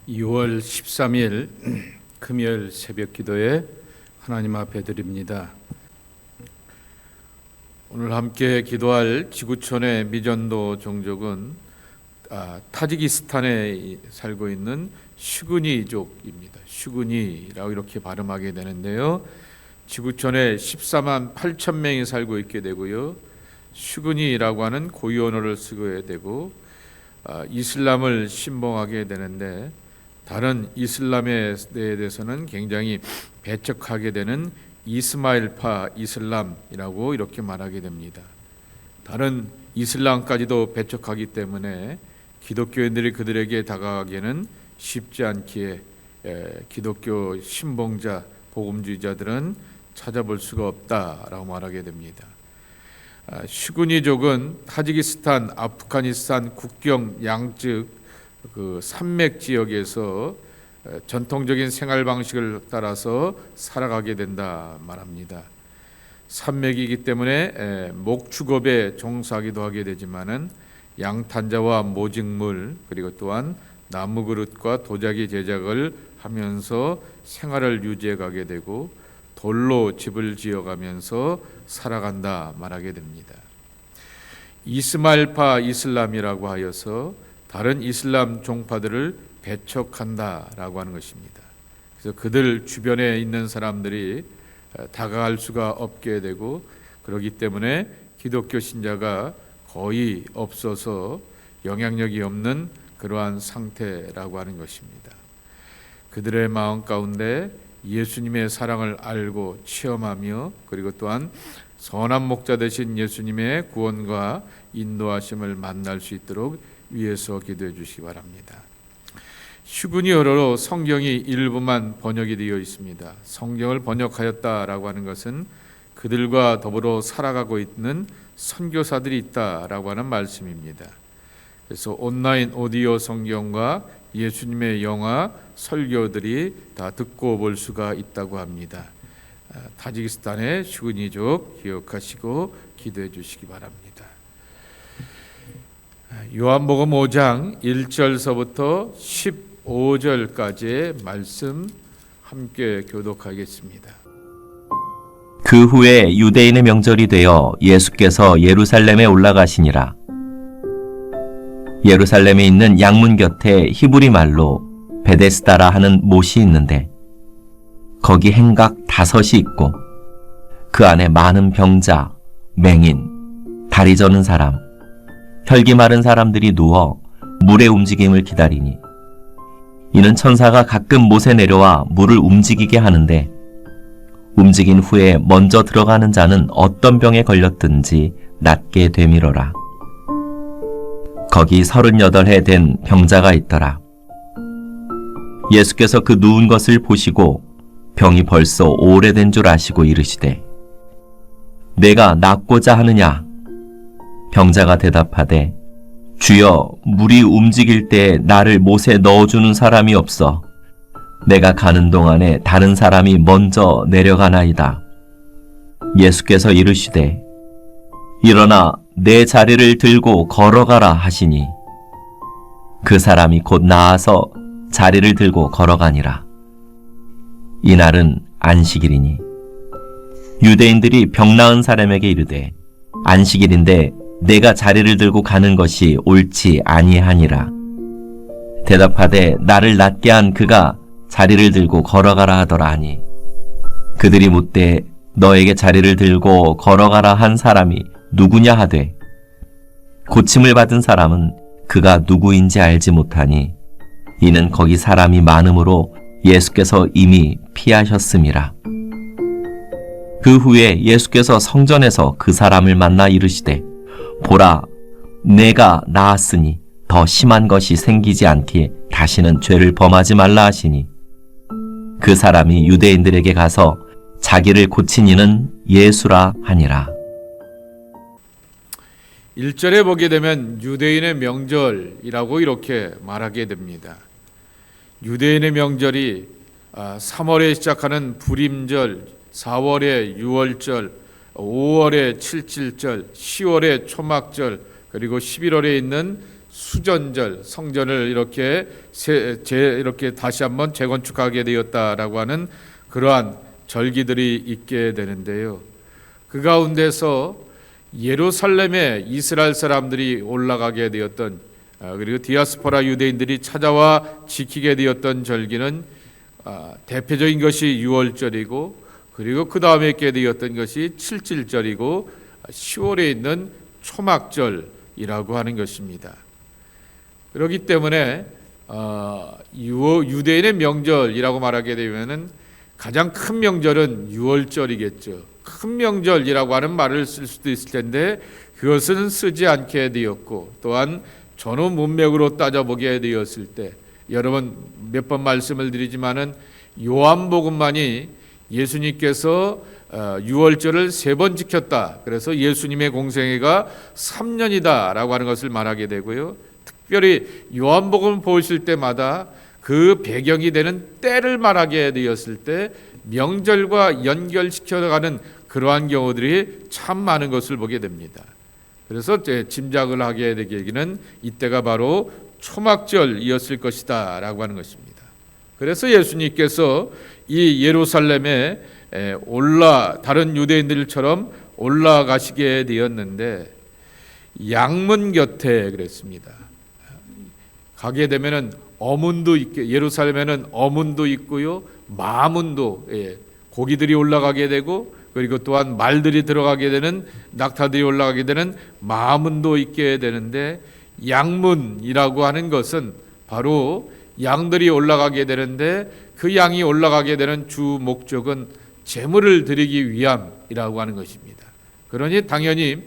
2월 13일 금요일 새벽 기도에 하나님 앞에 드립니다. 오늘 함께 기도할 지구촌의 미전도 종족은 타지키스탄에 살고 있는 슈그니족입니다. 슈그니라고 이렇게 발음하게 되는데요. 지구촌에 14만 8천 명이 살고 있게 되고요. 슈그니라고 하는 고유 언어를 쓰게 되고 이슬람을 신봉하게 되는데 다른 이슬람에 대해서는 굉장히 배척하게 되는 이스마일파 이슬람이라고 이렇게 말하게 됩니다. 다른 이슬람까지도 배척하기 때문에 기독교인들이 그들에게 다가가기에는 쉽지 않기에 기독교 신봉자, 복음주의자들은 찾아볼 수가 없다라고 말하게 됩니다. 슈그니족은 타지키스탄, 아프가니스탄 국경 양측 그 산맥 지역에서 전통적인 생활 방식을 따라서 살아가게 된다 말합니다. 산맥이기 때문에 목축업에 종사하기도 하게 되지만은 양탄자와 모직물 그리고 또한 나무 그릇과 도자기 제작을 하면서 생활을 유지해 가게 되고 돌로 집을 지어가면서 살아간다 말하게 됩니다. 이스마일파 이슬람이라고 하여서 다른 이슬람 종파들을 배척한다라고 하는 것입니다. 그래서 그들 주변에 있는 사람들이 다가갈 수가 없게 되고 그렇기 때문에 기독교 신자가 거의 없어서 영향력이 없는 그러한 상태라고 하는 것입니다. 그들의 마음 가운데 예수님의 사랑을 알고 체험하며 그리고 또한 선한 목자 되신 예수님의 구원과 인도하심을 만날 수 있도록 위에서 기도해 주시기 바랍니다. 슈그니어로 성경이 일부만 번역이 되어 있습니다. 성경을 번역하였다라고 하는 것은 그들과 더불어 살아가고 있는 선교사들이 있다라고 하는 말씀입니다. 그래서 온라인 오디오 성경과 예수님의 영화 설교들이 다 듣고 볼 수가 있다고 합니다. 타지키스탄의 슈그니족 기억하시고 기도해 주시기 바랍니다. 요한복음 5장 1절서부터 15절까지의 말씀 함께 교독하겠습니다. 그 후에 유대인의 명절이 되어 예수께서 예루살렘에 올라가시니라. 예루살렘에 있는 양문 곁에 히브리 말로 베데스다라 하는 못이 있는데 거기 행각 5이 있고 그 안에 많은 병자, 맹인, 다리 저는 사람, 혈기 마른 사람들이 누워 물의 움직임을 기다리니 이는 천사가 가끔 못에 내려와 물을 움직이게 하는데 움직인 후에 먼저 들어가는 자는 어떤 병에 걸렸든지 낫게 되밀어라. 거기 38해 된 병자가 있더라. 예수께서 그 누운 것을 보시고 병이 벌써 오래된 줄 아시고 이르시되 내가 낫고자 하느냐? 병자가 대답하되 주여 물이 움직일 때 나를 못에 넣어주는 사람이 없어 내가 가는 동안에 다른 사람이 먼저 내려가나이다. 예수께서 이르시되 일어나 내 자리를 들고 걸어가라 하시니 그 사람이 곧 나아서 자리를 들고 걸어가니라. 이날은 안식일이니 유대인들이 병 나은 사람에게 이르되 안식일인데 내가 자리를 들고 가는 것이 옳지 아니하니라. 대답하되 나를 낫게 한 그가 자리를 들고 걸어가라 하더라 하니 그들이 묻되 너에게 자리를 들고 걸어가라 한 사람이 누구냐 하되 고침을 받은 사람은 그가 누구인지 알지 못하니 이는 거기 사람이 많음으로 예수께서 이미 피하셨음이라. 그 후에 예수께서 성전에서 그 사람을 만나 이르시되 보라 내가 나았으니 더 심한 것이 생기지 않기에 다시는 죄를 범하지 말라 하시니 그 사람이 유대인들에게 가서 자기를 고친 이는 예수라 하니라. 1절에 보게 되면 유대인의 명절이라고 이렇게 말하게 됩니다. 유대인의 명절이 3월에 시작하는 불임절, 4월에 6월절, 5월에 칠칠절, 10월에 초막절, 그리고 11월에 있는 수전절, 성전을 이렇게 다시 한번 재건축하게 되었다라고 하는 그러한 절기들이 있게 되는데요. 그 가운데서 예루살렘에 이스라엘 사람들이 올라가게 되었던, 그리고 디아스포라 유대인들이 찾아와 지키게 되었던 절기는 대표적인 것이 유월절이고, 그리고 그 다음에 있게 되었던 것이 칠칠절이고 10월에 있는 초막절이라고 하는 것입니다. 그렇기 때문에 유대인의 명절이라고 말하게 되면은 가장 큰 명절은 유월절이겠죠. 큰 명절이라고 하는 말을 쓸 수도 있을 텐데 그것은 쓰지 않게 되었고, 또한 전후 문맥으로 따져보게 되었을 때 여러분 몇 번 말씀을 드리지만은 요한복음만이 예수님께서 유월절을 3번 지켰다. 그래서 예수님의 공생애가 3년이다라고 하는 것을 말하게 되고요. 특별히 요한복음을 보실 때마다 그 배경이 되는 때를 말하게 되었을 때 명절과 연결시켜가는 그러한 경우들이 참 많은 것을 보게 됩니다. 그래서 짐작을 하게 되기는 이때가 바로 초막절이었을 것이다 라고 하는 것입니다. 그래서 예수님께서 이 예루살렘에 다른 유대인들처럼 올라가시게 되었는데 양문 곁에 그랬습니다. 가게 되면은 어문도 있게, 예루살렘에는 어문도 있고요, 마문도, 고기들이 올라가게 되고, 그리고 또한 말들이 들어가게 되는, 낙타들이 올라가게 되는 마문도 있게 되는데, 양문이라고 하는 것은 바로 양들이 올라가게 되는데 그 양이 올라가게 되는 주 목적은 제물을 드리기 위함이라고 하는 것입니다. 그러니 당연히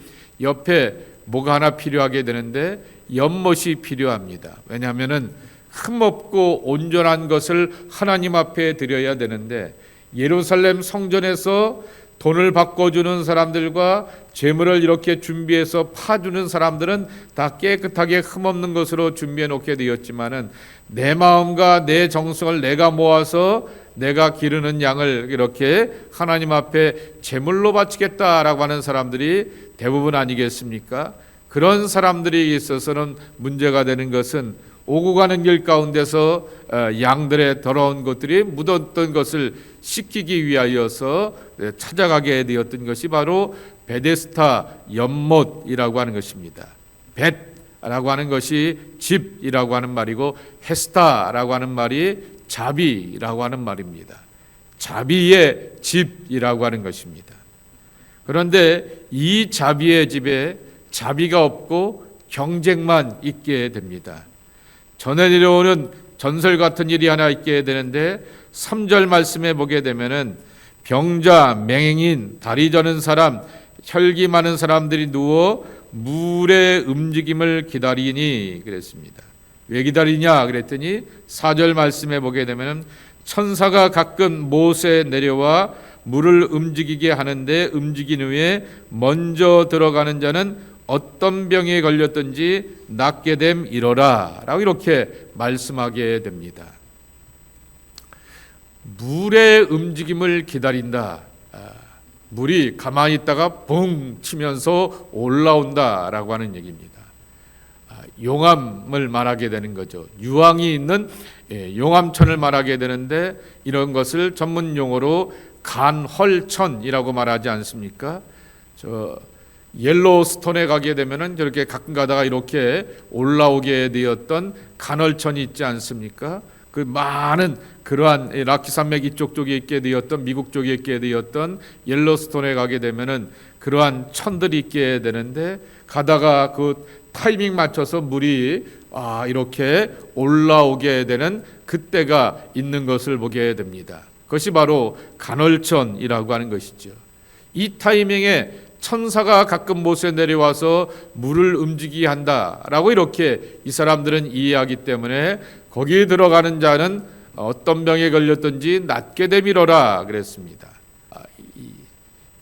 옆에 뭐가 하나 필요하게 되는데 연못이 필요합니다. 왜냐하면은 흠없고 온전한 것을 하나님 앞에 드려야 되는데, 예루살렘 성전에서 돈을 바꿔주는 사람들과 제물을 이렇게 준비해서 파주는 사람들은 다 깨끗하게 흠없는 것으로 준비해 놓게 되었지만은 내 마음과 내 정성을 내가 모아서 내가 기르는 양을 이렇게 하나님 앞에 제물로 바치겠다라고 하는 사람들이 대부분 아니겠습니까? 그런 사람들이 있어서는 문제가 되는 것은 오고 가는 길 가운데서 양들의 더러운 것들이 묻었던 것을 씻기기 위하여서 찾아가게 되었던 것이 바로 베데스다 연못이라고 하는 것입니다. 벳라고 하는 것이 집이라고 하는 말이고, 헤스다라고 하는 말이 자비라고 하는 말입니다. 자비의 집이라고 하는 것입니다. 그런데 이 자비의 집에 자비가 없고 경쟁만 있게 됩니다. 전해 내려오는 전설 같은 일이 하나 있게 되는데 3절 말씀에 보게 되면은 병자, 맹인, 다리 저는 사람, 혈기 많은 사람들이 누워 물의 움직임을 기다리니 그랬습니다. 왜 기다리냐 그랬더니 4절 말씀에 보게 되면은 천사가 가끔 모세에 내려와 물을 움직이게 하는데 움직인 후에 먼저 들어가는 자는 어떤 병에 걸렸든지 낫게 됨이러라 라고 이렇게 말씀하게 됩니다. 물의 움직임을 기다린다. 물이 가만히 있다가 붕 치면서 올라온다라고 하는 얘기입니다. 용암을 말하게 되는 거죠. 유황이 있는 용암천을 말하게 되는데 이런 것을 전문 용어로 간헐천이라고 말하지 않습니까? 옐로우스톤에 가게 되면은 저렇게 가끔 가다가 이렇게 올라오게 되었던 간헐천이 있지 않습니까? 그 많은 그러한 락키 산맥 이쪽 쪽에 있게 되었던, 미국 쪽에 있게 되었던 옐로우스톤에 가게 되면은 그러한 천들이 있게 되는데 가다가 그 타이밍 맞춰서 물이 이렇게 올라오게 되는 그때가 있는 것을 보게 됩니다. 그것이 바로 간헐천이라고 하는 것이죠. 이 타이밍에 천사가 가끔 못에 내려와서 물을 움직이게 한다라고 이렇게 이 사람들은 이해하기 때문에 거기에 들어가는 자는 어떤 병에 걸렸든지 낫게 되밀어라 그랬습니다.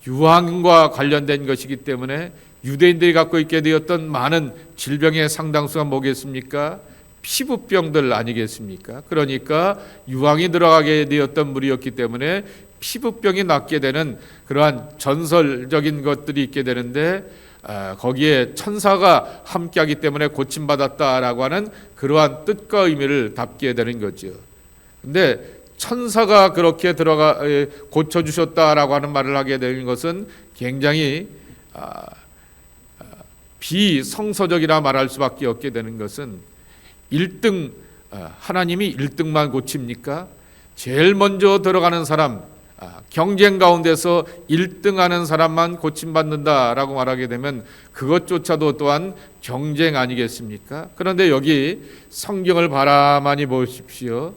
유황과 관련된 것이기 때문에 유대인들이 갖고 있게 되었던 많은 질병의 상당수가 뭐겠습니까? 피부병들 아니겠습니까? 그러니까 유황이 들어가게 되었던 물이었기 때문에 피부병이 낫게 되는 그러한 전설적인 것들이 있게 되는데 거기에 천사가 함께하기 때문에 고침받았다라고 하는 그러한 뜻과 의미를 담게 되는 거죠. 근데 천사가 그렇게 들어가 고쳐주셨다라고 하는 말을 하게 되는 것은 굉장히 비성서적이라 말할 수밖에 없게 되는 것은 1등 하나님이 1등만 고칩니까? 제일 먼저 들어가는 사람, 경쟁 가운데서 1등하는 사람만 고침받는다라고 말하게 되면 그것조차도 또한 경쟁 아니겠습니까? 그런데 여기 성경을 바라만이 보십시오.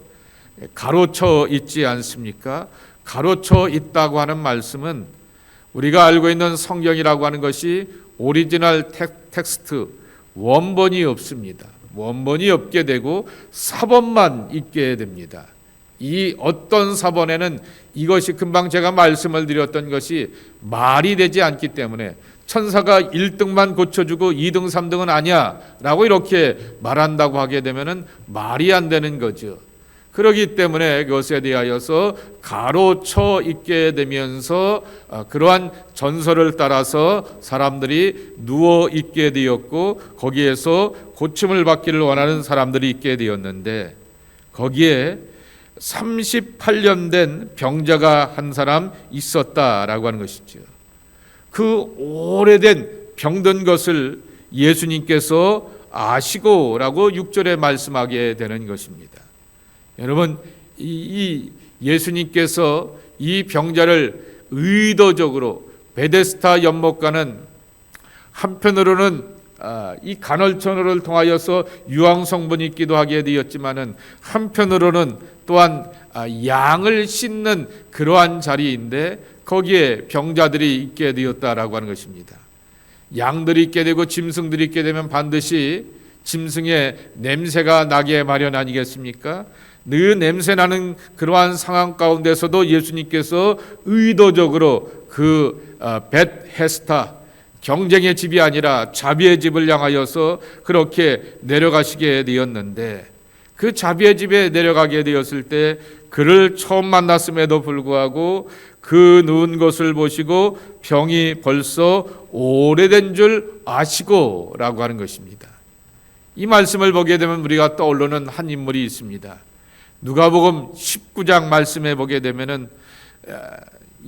가로쳐 있지 않습니까? 가로쳐 있다고 하는 말씀은 우리가 알고 있는 성경이라고 하는 것이 오리지널 텍스트 원본이 없습니다. 원본이 없게 되고 사본만 있게 됩니다. 이 어떤 사본에는 이것이 금방 제가 말씀을 드렸던 것이 말이 되지 않기 때문에 천사가 1등만 고쳐주고 2등, 3등은 아니야 라고 이렇게 말한다고 하게 되면 말이 안 되는 거죠. 그렇기 때문에 그것에 대하여서 가로쳐 있게 되면서 그러한 전설을 따라서 사람들이 누워 있게 되었고 거기에서 고침을 받기를 원하는 사람들이 있게 되었는데 거기에 38년 된 병자가 한 사람 있었다라고 하는 것이죠. 그 오래된 병든 것을 예수님께서 아시고라고 6절에 말씀하게 되는 것입니다. 여러분, 이 예수님께서 이 병자를 의도적으로 베데스다 연못가는 한편으로는 이 간헐천을 통하여서 유황 성분이 있기도 하게 되었지만은 한편으로는 또한 양을 씻는 그러한 자리인데 거기에 병자들이 있게 되었다라고 하는 것입니다. 양들이 있게 되고 짐승들이 있게 되면 반드시 짐승의 냄새가 나게 마련 아니겠습니까? 늘 냄새나는 그러한 상황 가운데서도 예수님께서 의도적으로 그 벳헤스다 경쟁의 집이 아니라 자비의 집을 향하여서 그렇게 내려가시게 되었는데 그 자비의 집에 내려가게 되었을 때 그를 처음 만났음에도 불구하고 그 누운 것을 보시고 병이 벌써 오래된 줄 아시고 라고 하는 것입니다. 이 말씀을 보게 되면 우리가 떠오르는 한 인물이 있습니다. 누가복음 19장 말씀에 보게 되면은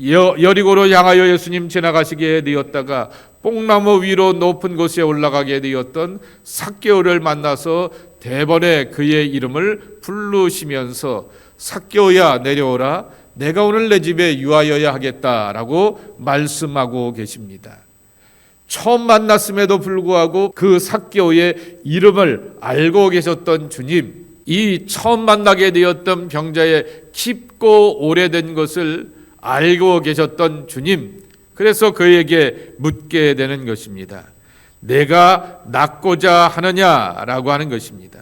여리고로 향하여 예수님 지나가시게 되었다가 뽕나무 위로 높은 곳에 올라가게 되었던 삭개오를 만나서 대번에 그의 이름을 부르시면서 삭개오야 내려오라 내가 오늘 내 집에 유하여야 하겠다라고 말씀하고 계십니다. 처음 만났음에도 불구하고 그 삭개오의 이름을 알고 계셨던 주님, 이 처음 만나게 되었던 병자의 깊고 오래된 것을 알고 계셨던 주님, 그래서 그에게 묻게 되는 것입니다. 내가 낫고자 하느냐라고 하는 것입니다.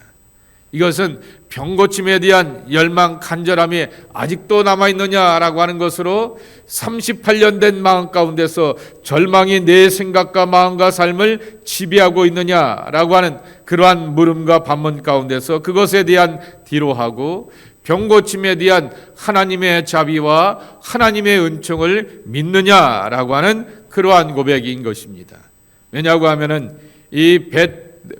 이것은 병고침에 대한 열망, 간절함이 아직도 남아있느냐라고 하는 것으로 38년 된 마음 가운데서 절망이 내 생각과 마음과 삶을 지배하고 있느냐라고 하는 그러한 물음과 반문 가운데서 그것에 대한 뒤로하고 병고침에 대한 하나님의 자비와 하나님의 은총을 믿느냐라고 하는 그러한 고백인 것입니다. 왜냐하고 하면은 이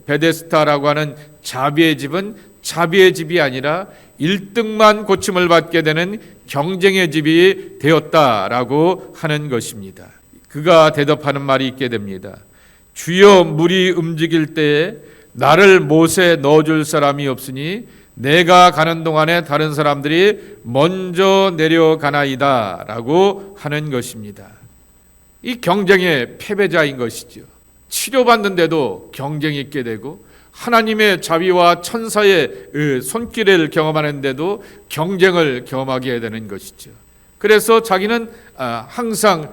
베데스다라고 하는 자비의 집은 자비의 집이 아니라 1등만 고침을 받게 되는 경쟁의 집이 되었다라고 하는 것입니다. 그가 대답하는 말이 있게 됩니다. 주여 물이 움직일 때에 나를 못에 넣어줄 사람이 없으니 내가 가는 동안에 다른 사람들이 먼저 내려가나이다 라고 하는 것입니다. 이 경쟁의 패배자인 것이죠. 치료받는데도 경쟁이 있게 되고 하나님의 자비와 천사의 손길을 경험하는데도 경쟁을 경험하게 되는 것이죠. 그래서 자기는 항상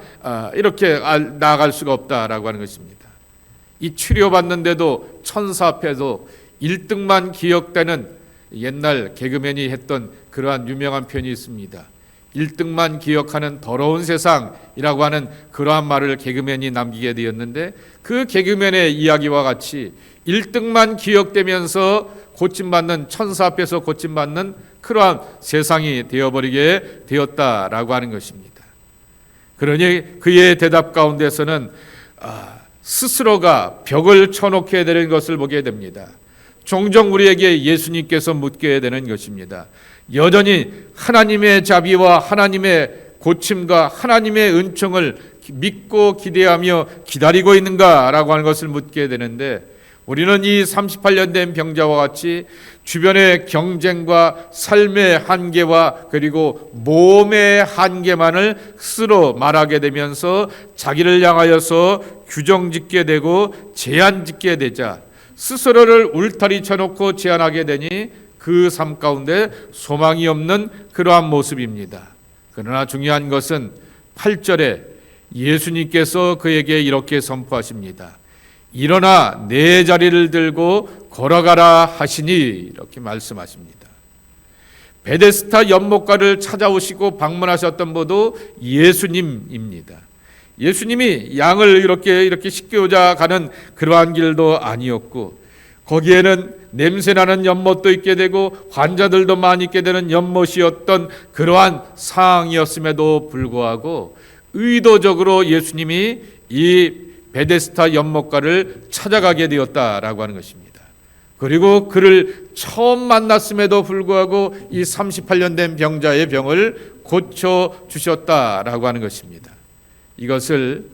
이렇게 나아갈 수가 없다라고 하는 것입니다. 이 치료받는데도 천사 앞에도 1등만 기억되는 옛날 개그맨이 했던 그러한 유명한 표현이 있습니다. 1등만 기억하는 더러운 세상이라고 하는 그러한 말을 개그맨이 남기게 되었는데 그 개그맨의 이야기와 같이 1등만 기억되면서 고침받는 천사 앞에서 고침받는 그러한 세상이 되어버리게 되었다라고 하는 것입니다. 그러니 그의 대답 가운데서는 스스로가 벽을 쳐놓게 되는 것을 보게 됩니다. 종종 우리에게 예수님께서 묻게 되는 것입니다. 여전히 하나님의 자비와 하나님의 고침과 하나님의 은총을 믿고 기대하며 기다리고 있는가라고 하는 것을 묻게 되는데, 우리는 이 38년 된 병자와 같이 주변의 경쟁과 삶의 한계와 그리고 몸의 한계만을 스스로 말하게 되면서 자기를 향하여서 규정짓게 되고 제한짓게 되자 스스로를 울타리 쳐놓고 제한하게 되니 그 삶 가운데 소망이 없는 그러한 모습입니다. 그러나 중요한 것은 8절에 예수님께서 그에게 이렇게 선포하십니다. 일어나 내 자리를 들고 걸어가라 하시니, 이렇게 말씀하십니다. 베데스다 연못가를 찾아오시고 방문하셨던 분도 예수님입니다. 예수님이 양을 이렇게 씻겨오자 가는 그러한 길도 아니었고, 거기에는 냄새나는 연못도 있게 되고 환자들도 많이 있게 되는 연못이었던 그러한 상황이었음에도 불구하고 의도적으로 예수님이 이 베데스다 연못가를 찾아가게 되었다라고 하는 것입니다. 그리고 그를 처음 만났음에도 불구하고 이 38년 된 병자의 병을 고쳐주셨다라고 하는 것입니다. 이것을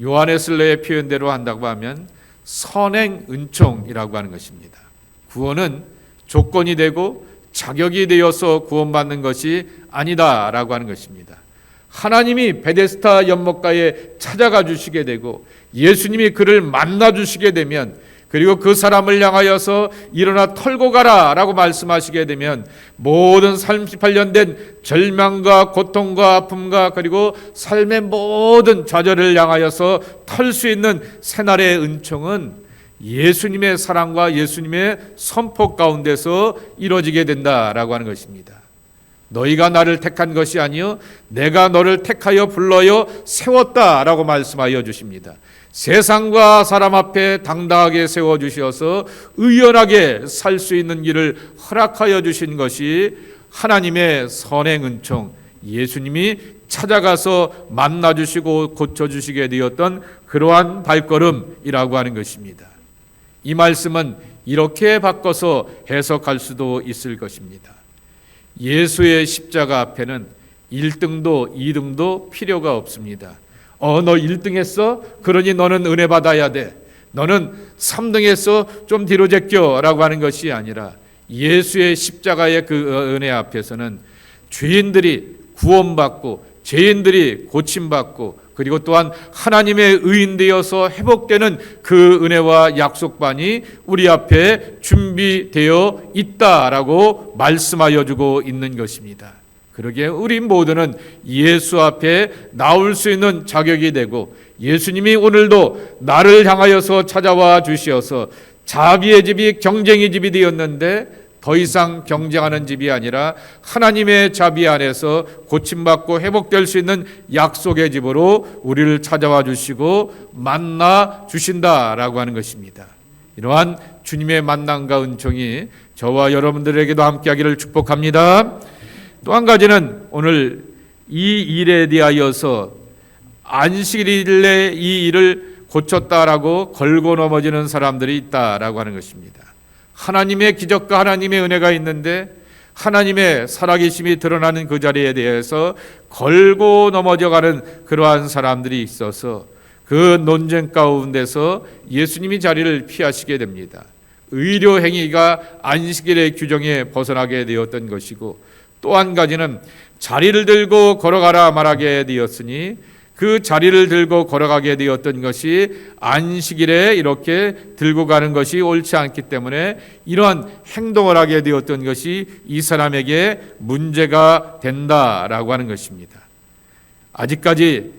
요한에슬레의 표현대로 한다고 하면 선행 은총이라고 하는 것입니다. 구원은 조건이 되고 자격이 되어서 구원받는 것이 아니다라고 하는 것입니다. 하나님이 베데스다 연못가에 찾아가 주시게 되고 예수님이 그를 만나 주시게 되면, 그리고 그 사람을 향하여서 일어나 털고 가라 라고 말씀하시게 되면 모든 38년 된 절망과 고통과 아픔과 그리고 삶의 모든 좌절을 향하여서 털 수 있는 새날의 은총은 예수님의 사랑과 예수님의 선포 가운데서 이루어지게 된다라고 하는 것입니다. 너희가 나를 택한 것이 아니요 내가 너를 택하여 불러여 세웠다라고 말씀하여 주십니다. 세상과 사람 앞에 당당하게 세워주셔서 의연하게 살 수 있는 길을 허락하여 주신 것이 하나님의 선행 은총, 예수님이 찾아가서 만나주시고 고쳐주시게 되었던 그러한 발걸음이라고 하는 것입니다. 이 말씀은 이렇게 바꿔서 해석할 수도 있을 것입니다. 예수의 십자가 앞에는 1등도 2등도 필요가 없습니다. 너 1등 했어? 그러니 너는 은혜 받아야 돼. 너는 3등 했어? 좀 뒤로 제껴 라고 하는 것이 아니라 예수의 십자가의 그 은혜 앞에서는 죄인들이 구원받고 죄인들이 고침받고 그리고 또한 하나님의 의인 되어서 회복되는 그 은혜와 약속반이 우리 앞에 준비되어 있다라고 말씀하여 주고 있는 것입니다. 그러기에 우리 모두는 예수 앞에 나올 수 있는 자격이 되고, 예수님이 오늘도 나를 향하여서 찾아와 주시어서 자비의 집이 경쟁의 집이 되었는데 더 이상 경쟁하는 집이 아니라 하나님의 자비 안에서 고침받고 회복될 수 있는 약속의 집으로 우리를 찾아와 주시고 만나 주신다라고 하는 것입니다. 이러한 주님의 만남과 은총이 저와 여러분들에게도 함께하기를 축복합니다. 또 한 가지는 오늘 이 일에 대하여서 안식일에 이 일을 고쳤다라고 걸고 넘어지는 사람들이 있다라고 하는 것입니다. 하나님의 기적과 하나님의 은혜가 있는데 하나님의 살아계심이 드러나는 그 자리에 대해서 걸고 넘어져가는 그러한 사람들이 있어서 그 논쟁 가운데서 예수님이 자리를 피하시게 됩니다. 의료 행위가 안식일의 규정에 벗어나게 되었던 것이고, 또 한 가지는 자리를 들고 걸어가라 말하게 되었으니 그 자리를 들고 걸어가게 되었던 것이 안식일에 이렇게 들고 가는 것이 옳지 않기 때문에 이러한 행동을 하게 되었던 것이 이 사람에게 문제가 된다라고 하는 것입니다. 아직까지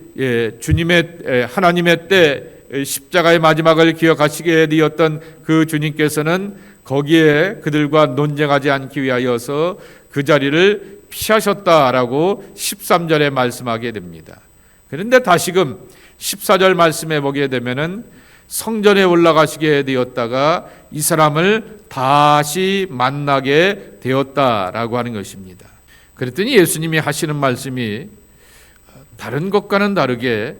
주님의 하나님의 때 십자가의 마지막을 기억하시게 되었던 그 주님께서는 거기에 그들과 논쟁하지 않기 위하여서 그 자리를 피하셨다라고 13절에 말씀하게 됩니다. 그런데 다시금 14절 말씀해 보게 되면은 성전에 올라가시게 되었다가 이 사람을 다시 만나게 되었다라고 하는 것입니다. 그랬더니 예수님이 하시는 말씀이 다른 것과는 다르게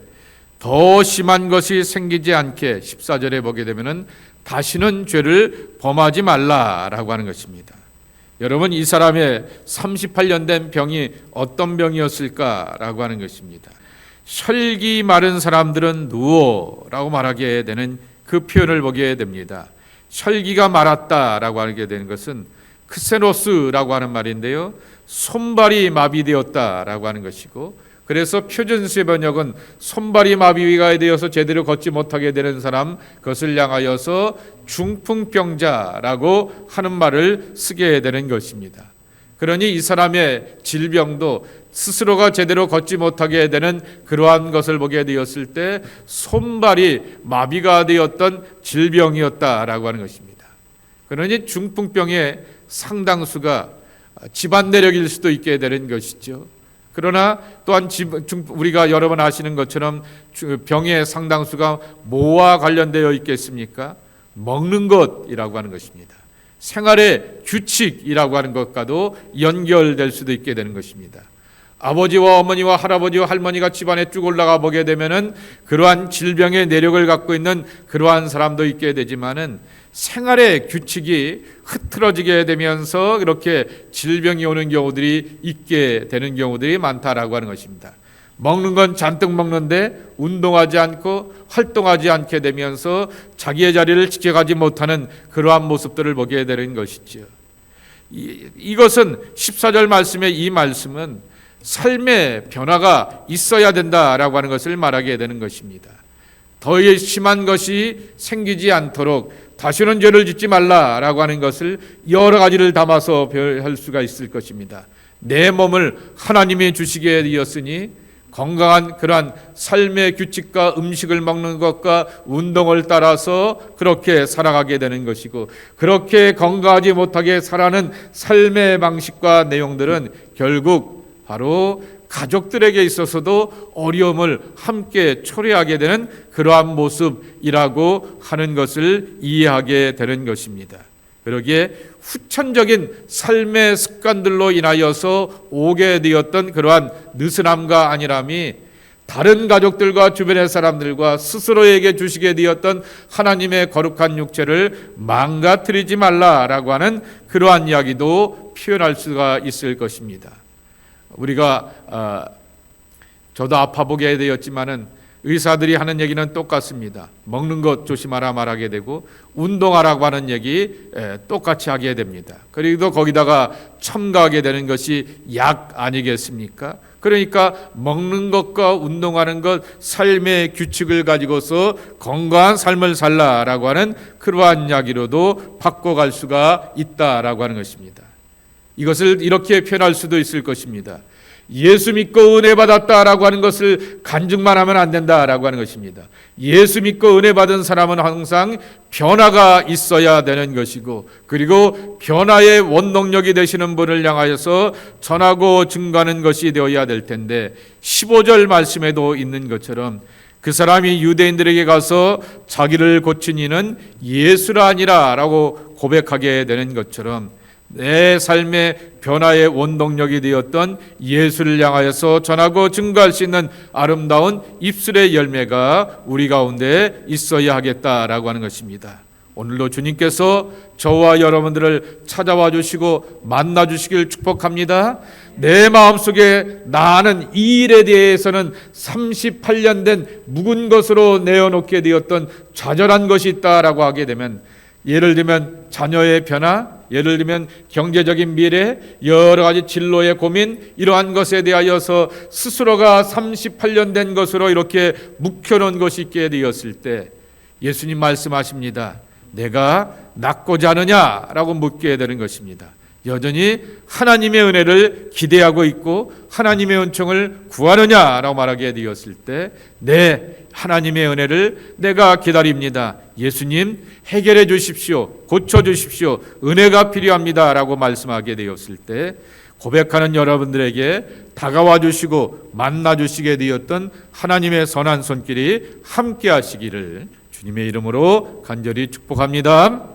더 심한 것이 생기지 않게 14절에 보게 되면은 다시는 죄를 범하지 말라라고 하는 것입니다. 여러분, 이 사람의 38년 된 병이 어떤 병이었을까라고 하는 것입니다. 혈기 마른 사람들은 누워라고 말하게 되는 그 표현을 보게 됩니다. 혈기가 말았다라고 하게 되는 것은 크세노스라고 하는 말인데요, 손발이 마비되었다라고 하는 것이고, 그래서 표준세 번역은 손발이 마비가 되어서 제대로 걷지 못하게 되는 사람, 그것을 향하여서 중풍병자라고 하는 말을 쓰게 되는 것입니다. 그러니 이 사람의 질병도 스스로가 제대로 걷지 못하게 되는 그러한 것을 보게 되었을 때 손발이 마비가 되었던 질병이었다라고 하는 것입니다. 그러니 중풍병의 상당수가 집안 내력일 수도 있게 되는 것이죠. 그러나 또한 우리가 여러 번 아시는 것처럼 병의 상당수가 뭐와 관련되어 있겠습니까? 먹는 것이라고 하는 것입니다. 생활의 규칙이라고 하는 것과도 연결될 수도 있게 되는 것입니다. 아버지와 어머니와 할아버지와 할머니가 집안에 쭉 올라가 보게 되면은 그러한 질병의 내력을 갖고 있는 그러한 사람도 있게 되지만은 생활의 규칙이 흐트러지게 되면서 이렇게 질병이 오는 경우들이 있게 되는 경우들이 많다라고 하는 것입니다. 먹는 건 잔뜩 먹는데 운동하지 않고 활동하지 않게 되면서 자기의 자리를 지켜가지 못하는 그러한 모습들을 보게 되는 것이죠. 이것은 14절 말씀의 이 말씀은 삶의 변화가 있어야 된다라고 하는 것을 말하게 되는 것입니다. 더 심한 것이 생기지 않도록 다시는 죄를 짓지 말라라고 하는 것을 여러 가지를 담아서 할 수가 있을 것입니다. 내 몸을 하나님이 주시게 되었으니 건강한 그러한 삶의 규칙과 음식을 먹는 것과 운동을 따라서 그렇게 살아가게 되는 것이고, 그렇게 건강하지 못하게 살아가는 삶의 방식과 내용들은 결국 바로 가족들에게 있어서도 어려움을 함께 초래하게 되는 그러한 모습이라고 하는 것을 이해하게 되는 것입니다. 그러기에 후천적인 삶의 습관들로 인하여서 오게 되었던 그러한 느슨함과 안일함이 다른 가족들과 주변의 사람들과 스스로에게 주시게 되었던 하나님의 거룩한 육체를 망가뜨리지 말라라고 하는 그러한 이야기도 표현할 수가 있을 것입니다. 우리가 저도 아파보게 되었지만은 의사들이 하는 얘기는 똑같습니다. 먹는 것 조심하라 말하게 되고 운동하라고 하는 얘기 똑같이 하게 됩니다. 그리고 거기다가 첨가하게 되는 것이 약 아니겠습니까? 그러니까 먹는 것과 운동하는 것, 삶의 규칙을 가지고서 건강한 삶을 살라라고 하는 그러한 이야기로도 바꿔갈 수가 있다라고 하는 것입니다. 이것을 이렇게 표현할 수도 있을 것입니다. 예수 믿고 은혜 받았다라고 하는 것을 간증만 하면 안 된다라고 하는 것입니다. 예수 믿고 은혜 받은 사람은 항상 변화가 있어야 되는 것이고, 그리고 변화의 원동력이 되시는 분을 향하여서 전하고 증거하는 것이 되어야 될 텐데, 15절 말씀에도 있는 것처럼 그 사람이 유대인들에게 가서 자기를 고친 이는 예수라 아니라 라고 고백하게 되는 것처럼 내 삶의 변화의 원동력이 되었던 예수를 향하여서 전하고 증거할 수 있는 아름다운 입술의 열매가 우리 가운데 있어야 하겠다라고 하는 것입니다. 오늘도 주님께서 저와 여러분들을 찾아와 주시고 만나 주시길 축복합니다. 내 마음속에 나는 이 일에 대해서는 38년 된 묵은 것으로 내어놓게 되었던 좌절한 것이 있다라고 하게 되면, 예를 들면 자녀의 변화, 예를 들면 경제적인 미래, 여러 가지 진로의 고민, 이러한 것에 대하여서 스스로가 38년 된 것으로 이렇게 묵혀놓은 것이 있게 되었을 때 예수님 말씀하십니다. 내가 낫고자 하느냐라고 묻게 되는 것입니다. 여전히 하나님의 은혜를 기대하고 있고 하나님의 은총을 구하느냐라고 말하게 되었을 때, 네, 하나님의 은혜를 내가 기다립니다. 예수님 해결해 주십시오. 고쳐 주십시오. 은혜가 필요합니다. 라고 말씀하게 되었을 때 고백하는 여러분들에게 다가와 주시고 만나 주시게 되었던 하나님의 선한 손길이 함께 하시기를 주님의 이름으로 간절히 축복합니다.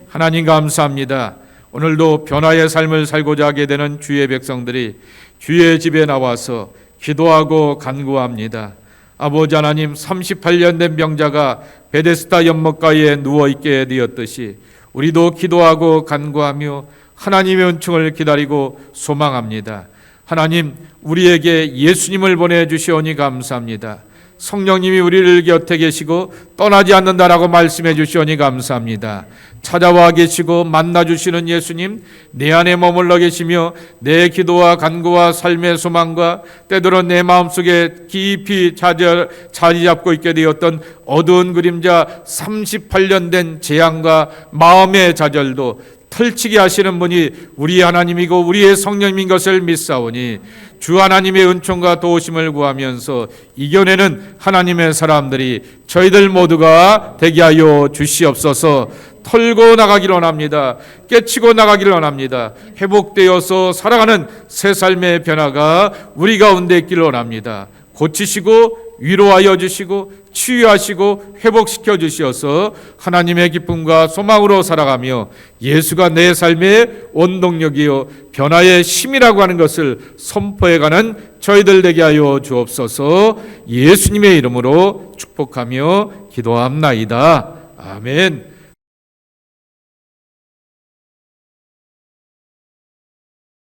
하나님 감사합니다. 오늘도 변화의 삶을 살고자 하게 되는 주의 백성들이 주의 집에 나와서 기도하고 간구합니다. 아버지 하나님, 38년 된 병자가 베데스다 연못가에 누워있게 되었듯이 우리도 기도하고 간구하며 하나님의 은총을 기다리고 소망합니다. 하나님, 우리에게 예수님을 보내주시오니 감사합니다. 성령님이 우리를 곁에 계시고 떠나지 않는다라고 말씀해 주시오니 감사합니다. 찾아와 계시고 만나 주시는 예수님, 내 안에 머물러 계시며 내 기도와 간구와 삶의 소망과 때로는 내 마음속에 깊이 자리 잡고 있게 되었던 어두운 그림자 38년 된 재앙과 마음의 좌절도 털치게 하시는 분이 우리 하나님이고 우리의 성령님인 것을 믿사오니 주 하나님의 은총과 도우심을 구하면서 이겨내는 하나님의 사람들이 저희들 모두가 되게 하여 주시옵소서. 털고 나가기를 원합니다. 깨치고 나가기를 원합니다. 회복되어서 살아가는 새 삶의 변화가 우리 가운데 있기를 원합니다. 고치시고 위로하여 주시고 치유하시고 회복시켜 주시어서 하나님의 기쁨과 소망으로 살아가며 예수가 내 삶의 원동력이요 변화의 힘이라고 하는 것을 선포해가는 저희들 되게 하여 주옵소서. 예수님의 이름으로 축복하며 기도합나이다. 아멘.